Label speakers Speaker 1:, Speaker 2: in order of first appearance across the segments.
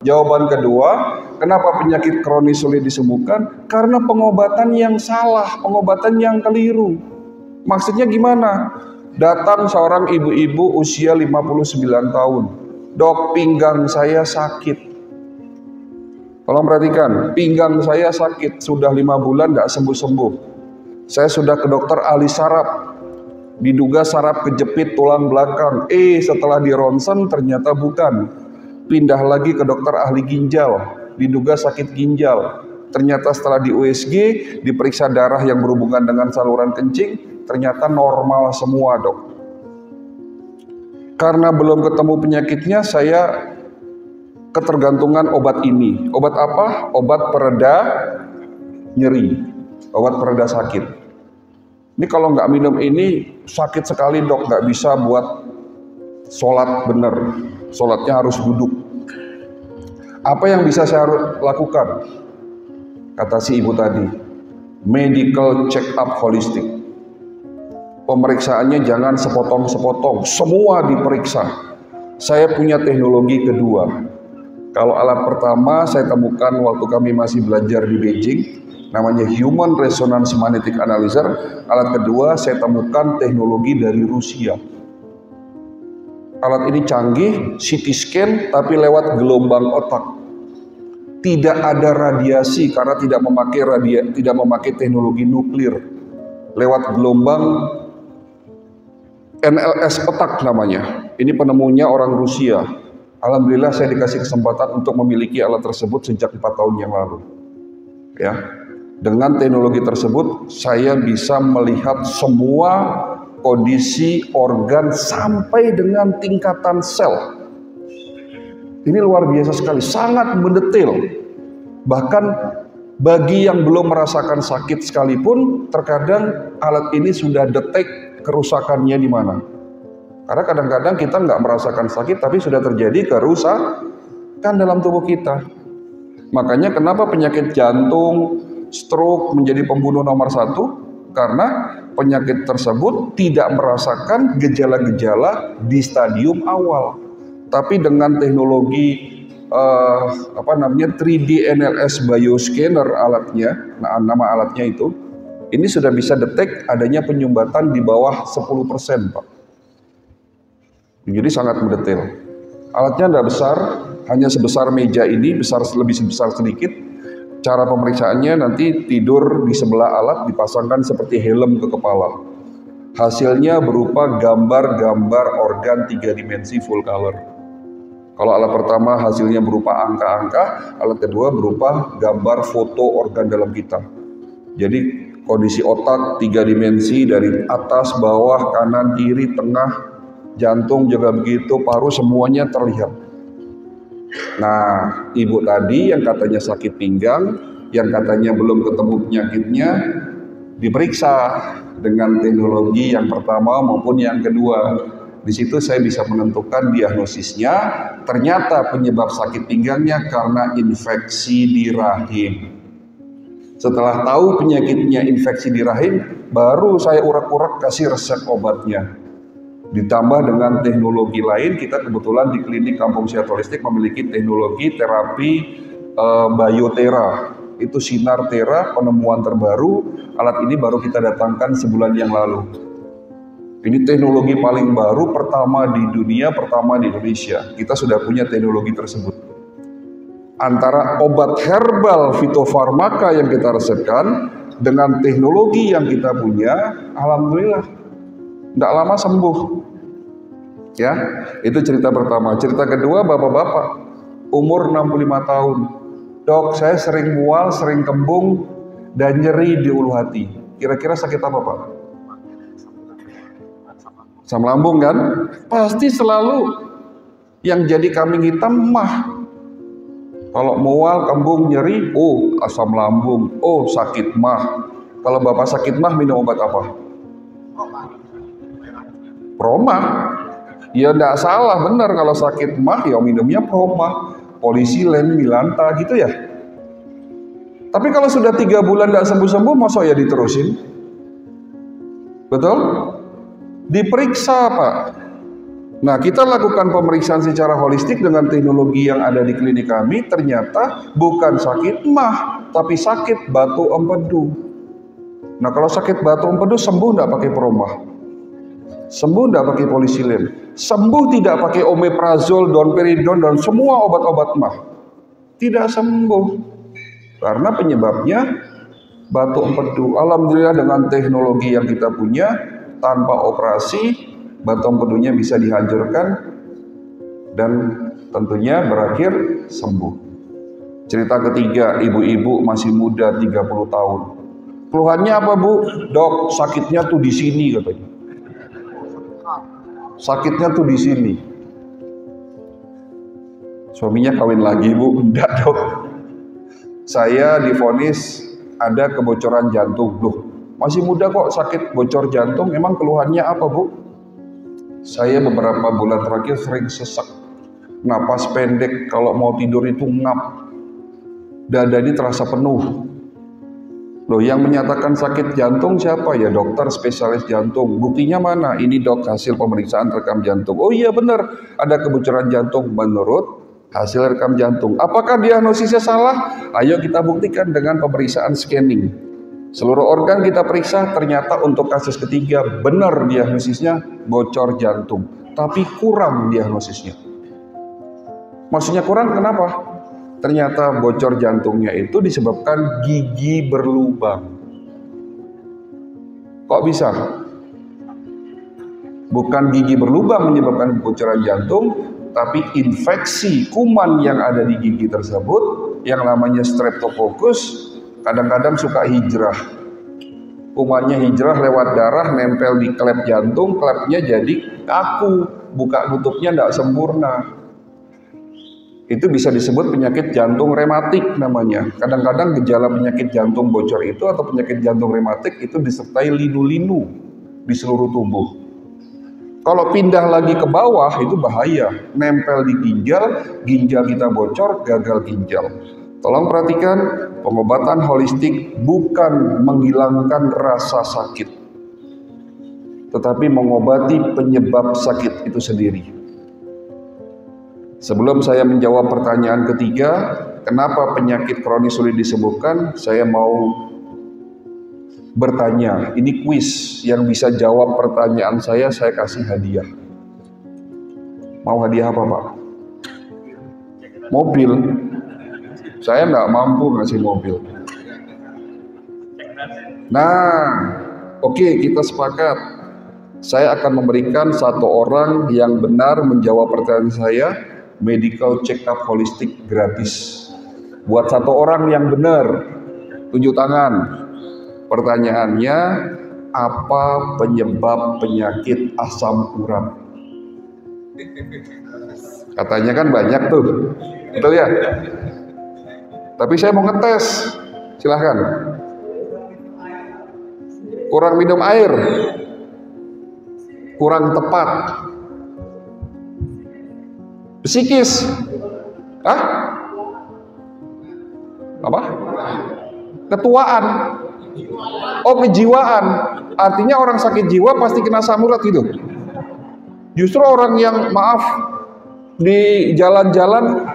Speaker 1: Jawaban kedua, kenapa penyakit kronis sulit disembuhkan? Karena pengobatan yang salah, pengobatan yang keliru. Maksudnya gimana? Datang seorang ibu-ibu usia 59 tahun. Dok, pinggang saya sakit. Tolong perhatikan, pinggang saya sakit, sudah 5 bulan tidak sembuh-sembuh. Saya sudah ke dokter ahli saraf, diduga saraf kejepit tulang belakang. Setelah di ronsen ternyata bukan. Pindah lagi ke dokter ahli ginjal, diduga sakit ginjal. Ternyata setelah di USG, diperiksa darah yang berhubungan dengan saluran kencing, ternyata normal semua, dok. Karena belum ketemu penyakitnya, saya ketergantungan obat ini. Obat apa? Obat pereda nyeri, obat pereda sakit. Ini kalau nggak minum ini, sakit sekali, dok. Nggak bisa buat sholat bener. Sholatnya harus duduk. Apa yang bisa saya lakukan? Kata si ibu tadi, medical check up holistic. Pemeriksaannya jangan sepotong-sepotong, semua diperiksa. Saya punya teknologi kedua. Kalau alat pertama saya temukan waktu kami masih belajar di Beijing, namanya Human Resonance Magnetic Analyzer. Alat kedua saya temukan teknologi dari Rusia. Alat ini canggih, CT scan tapi lewat gelombang otak. Tidak ada radiasi karena tidak memakai teknologi nuklir. Lewat gelombang NLS otak namanya. Ini penemunya orang Rusia. Alhamdulillah saya dikasih kesempatan untuk memiliki alat tersebut sejak 4 tahun yang lalu. Ya. Dengan teknologi tersebut saya bisa melihat semua kondisi organ sampai dengan tingkatan sel. Ini luar biasa sekali, sangat mendetail. Bahkan bagi yang belum merasakan sakit sekalipun, terkadang alat ini sudah detek kerusakannya di mana. Karena kadang-kadang kita nggak merasakan sakit, tapi sudah terjadi kerusakan dalam tubuh kita. Makanya kenapa penyakit jantung, stroke menjadi pembunuh nomor 1? Karena penyakit tersebut tidak merasakan gejala-gejala di stadium awal. Tapi dengan teknologi 3D NLS Bioscanner alatnya, nama alatnya itu, ini sudah bisa detek adanya penyumbatan di bawah 10%, Pak. Jadi sangat mendetail. Alatnya tidak besar, hanya sebesar meja ini, lebih besar sedikit. Cara pemeriksaannya nanti tidur di sebelah alat, dipasangkan seperti helm ke kepala. Hasilnya berupa gambar-gambar organ 3 dimensi full color. Kalau alat pertama hasilnya berupa angka-angka, alat kedua berupa gambar foto organ dalam kita. Jadi kondisi otak 3 dimensi dari atas, bawah, kanan, kiri, tengah, jantung juga begitu, paru semuanya terlihat. Nah, ibu tadi yang katanya sakit pinggang, yang katanya belum ketemu penyakitnya, diperiksa dengan teknologi yang pertama maupun yang kedua. Di situ saya bisa menentukan diagnosisnya. Ternyata penyebab sakit pinggangnya karena infeksi di rahim. Setelah tahu penyakitnya infeksi di rahim, baru saya urak-urak kasih resep obatnya. Ditambah dengan teknologi lain, kita kebetulan di klinik Kampung Sehat Holistik memiliki teknologi terapi biotera. Itu sinar tera, penemuan terbaru. Alat ini baru kita datangkan sebulan yang lalu. Ini teknologi paling baru, pertama di dunia, pertama di Indonesia. Kita sudah punya teknologi tersebut. Antara obat herbal fitofarmaka yang kita resepkan dengan teknologi yang kita punya, alhamdulillah tidak lama sembuh. Ya, itu cerita pertama. Cerita kedua, bapak-bapak umur 65 tahun. Dok, saya sering mual, sering kembung dan nyeri di ulu hati. Kira-kira sakit apa, Pak? Asam lambung kan? Pasti selalu yang jadi kambing hitam mah. Kalau mual, kembung, nyeri, oh asam lambung, oh sakit mah. Kalau bapak sakit mah minum obat apa? Proma. Ya enggak salah, benar kalau sakit mah ya minumnya Proma, Polisilen, Milanta gitu ya. Tapi kalau sudah 3 bulan enggak sembuh-sembuh, masa ya diterusin? Betul? Diperiksa, Pak. Nah, kita lakukan pemeriksaan secara holistik dengan teknologi yang ada di klinik kami, ternyata bukan sakit mah, tapi sakit batu empedu. Nah, kalau sakit batu empedu sembuh nggak pakai peromah? Sembuh nggak pakai polisilin? Sembuh tidak pakai omeprazol, domperidon, dan semua obat-obat mah? Tidak sembuh. Karena penyebabnya batu empedu. Alhamdulillah dengan teknologi yang kita punya, tanpa operasi, batu empedunya bisa dihancurkan dan tentunya berakhir sembuh. Cerita ketiga, ibu-ibu masih muda 30 tahun. Keluhannya apa, Bu? Dok, sakitnya tuh di sini katanya. Sakitnya tuh di sini. Suaminya kawin lagi, Bu? Enggak, Dok. Saya divonis ada kebocoran jantung. Loh, masih muda kok sakit bocor jantung, emang keluhannya apa, Bu? Saya beberapa bulan terakhir sering sesak, napas pendek, kalau mau tidur itu ngap, dada ini terasa penuh. Loh, yang menyatakan sakit jantung siapa ya? Dokter spesialis jantung. Buktinya mana? Ini dok, hasil pemeriksaan rekam jantung. Oh iya benar, ada kebocoran jantung menurut hasil rekam jantung. Apakah diagnosisnya salah? Ayo kita buktikan dengan pemeriksaan scanning. Seluruh organ kita periksa, ternyata untuk kasus ketiga benar diagnosisnya bocor jantung, tapi kurang diagnosisnya. Maksudnya kurang kenapa? Ternyata bocor jantungnya itu disebabkan gigi berlubang. Kok bisa? Bukan gigi berlubang menyebabkan kebocoran jantung, tapi infeksi kuman yang ada di gigi tersebut yang namanya streptococcus kadang-kadang suka hijrah. Kumannya hijrah lewat darah, nempel di klep jantung, klepnya jadi kaku, buka tutupnya tidak sempurna. Itu bisa disebut penyakit jantung rematik namanya. Kadang-kadang gejala penyakit jantung bocor itu atau penyakit jantung rematik itu disertai linu-linu di seluruh tubuh. Kalau pindah lagi ke bawah itu bahaya, nempel di ginjal kita bocor, gagal ginjal. Tolong perhatikan, pengobatan holistik bukan menghilangkan rasa sakit, tetapi mengobati penyebab sakit itu sendiri. Sebelum saya menjawab pertanyaan ketiga, kenapa penyakit kronis sulit disembuhkan, saya mau bertanya. Ini kuis, yang bisa jawab pertanyaan saya kasih hadiah. Mau hadiah apa, Pak? Mobil. Saya nggak mampu ngasih mobil. Nah, oke, kita sepakat. Saya akan memberikan satu orang yang benar menjawab pertanyaan saya, medical check up holistik gratis. Buat satu orang yang benar, tunjuk tangan. Pertanyaannya, apa penyebab penyakit asam urat? Katanya kan banyak tuh, betul ya? Tapi saya mau ngetes, silahkan. Kurang minum air, kurang tepat, psikis, apa? Ketuaan, oh kejiwaan. Artinya orang sakit jiwa pasti kena asam urat gitu. Justru orang yang maaf di jalan-jalan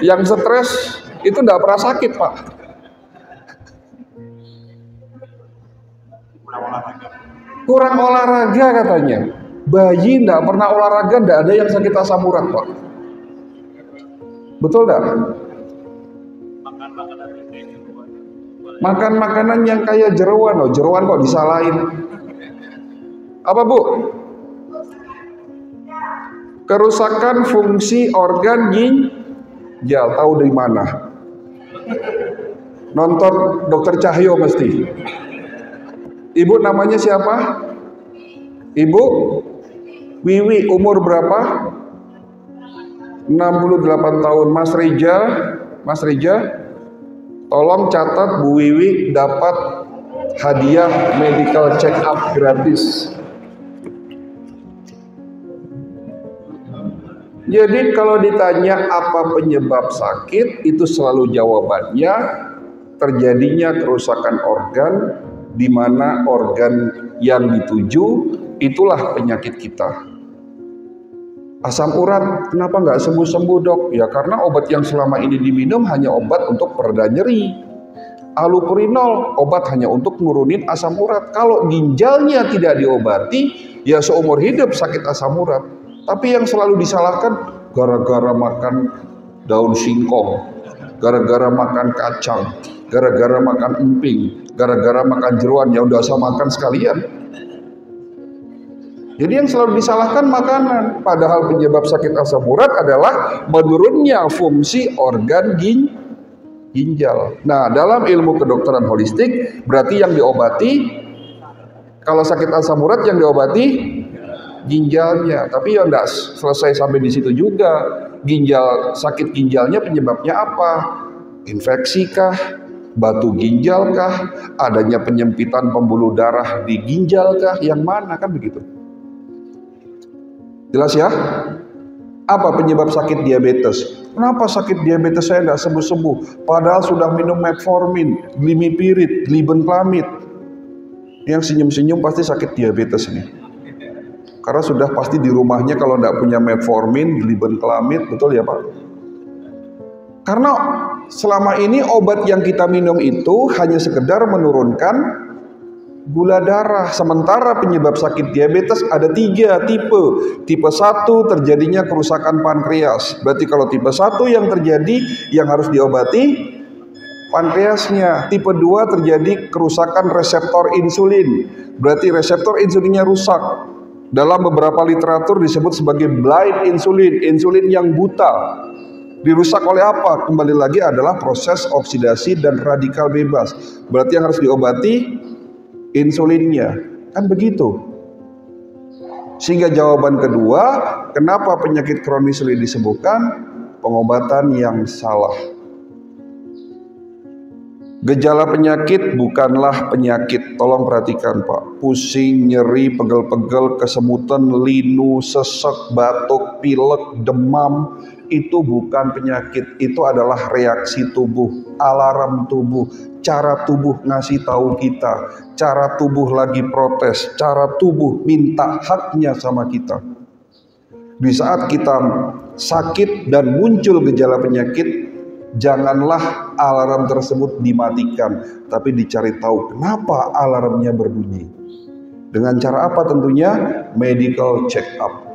Speaker 1: yang stres itu tidak pernah sakit, Pak. Kurang olahraga katanya. Bayi tidak pernah olahraga, tidak ada yang sakit asam urat, Pak. Betul tidak? Makan makanan yang kayak jeroan, loh. Jeroan kok disalahin. Apa, Bu? Kerusakan fungsi organ ginjal. Tahu dari mana? Nonton Dokter Cahyo mesti. Ibu namanya siapa? Ibu Wiwi, umur berapa? 68 tahun. Mas Reja, tolong catat Bu Wiwi dapat hadiah medical check up gratis. Jadi kalau ditanya apa penyebab sakit, itu selalu jawabannya terjadinya kerusakan organ, di mana organ yang dituju itulah penyakit kita. Asam urat, kenapa nggak sembuh-sembuh dok? Ya karena obat yang selama ini diminum hanya obat untuk pereda nyeri. Allopurinol, obat hanya untuk nurunin asam urat. Kalau ginjalnya tidak diobati, ya seumur hidup sakit asam urat. Tapi yang selalu disalahkan, gara-gara makan daun singkong, gara-gara makan kacang, gara-gara makan emping, gara-gara makan jeruan, ya udah usah makan sekalian. Jadi yang selalu disalahkan makanan, padahal penyebab sakit asam urat adalah menurunnya fungsi organ ginjal. Nah, dalam ilmu kedokteran holistik berarti yang diobati, kalau sakit asam urat yang diobati ginjalnya. Tapi ya enggak selesai sampai di situ juga. Sakit ginjalnya penyebabnya apa? Infeksi kah? Batu ginjal kah? Adanya penyempitan pembuluh darah di ginjal kah? Yang mana, kan begitu? Jelas ya? Apa penyebab sakit diabetes? Kenapa sakit diabetes saya tidak sembuh-sembuh? Padahal sudah minum metformin, glimepiride, glibenclamid. Yang senyum-senyum pasti sakit diabetes ini. Karena sudah pasti di rumahnya kalau tidak punya metformin, glibenclamid, betul ya Pak? Karena selama ini obat yang kita minum itu hanya sekedar menurunkan gula darah. Sementara penyebab sakit diabetes ada 3 tipe. Tipe 1 terjadinya kerusakan pankreas. Berarti kalau tipe 1 yang terjadi, yang harus diobati pankreasnya. Tipe 2 terjadi kerusakan reseptor insulin. Berarti reseptor insulinnya rusak. Dalam beberapa literatur disebut sebagai blind insulin, insulin yang buta. Dirusak oleh apa? Kembali lagi adalah proses oksidasi dan radikal bebas. Berarti yang harus diobati insulinnya, kan begitu. Sehingga jawaban kedua, kenapa penyakit kronis sulit disembuhkan? Pengobatan yang salah. Gejala penyakit bukanlah penyakit. Tolong perhatikan Pak. Pusing, nyeri, pegel-pegel, kesemutan, linu, sesek, batuk, pilek, demam, itu bukan penyakit. Itu adalah reaksi tubuh, alarm tubuh, cara tubuh ngasih tahu kita, cara tubuh lagi protes, cara tubuh minta haknya sama kita. Di saat kita sakit dan muncul gejala penyakit, janganlah alarm tersebut dimatikan, tapi dicari tahu kenapa alarmnya berbunyi. Dengan cara apa tentunya? Medical check up.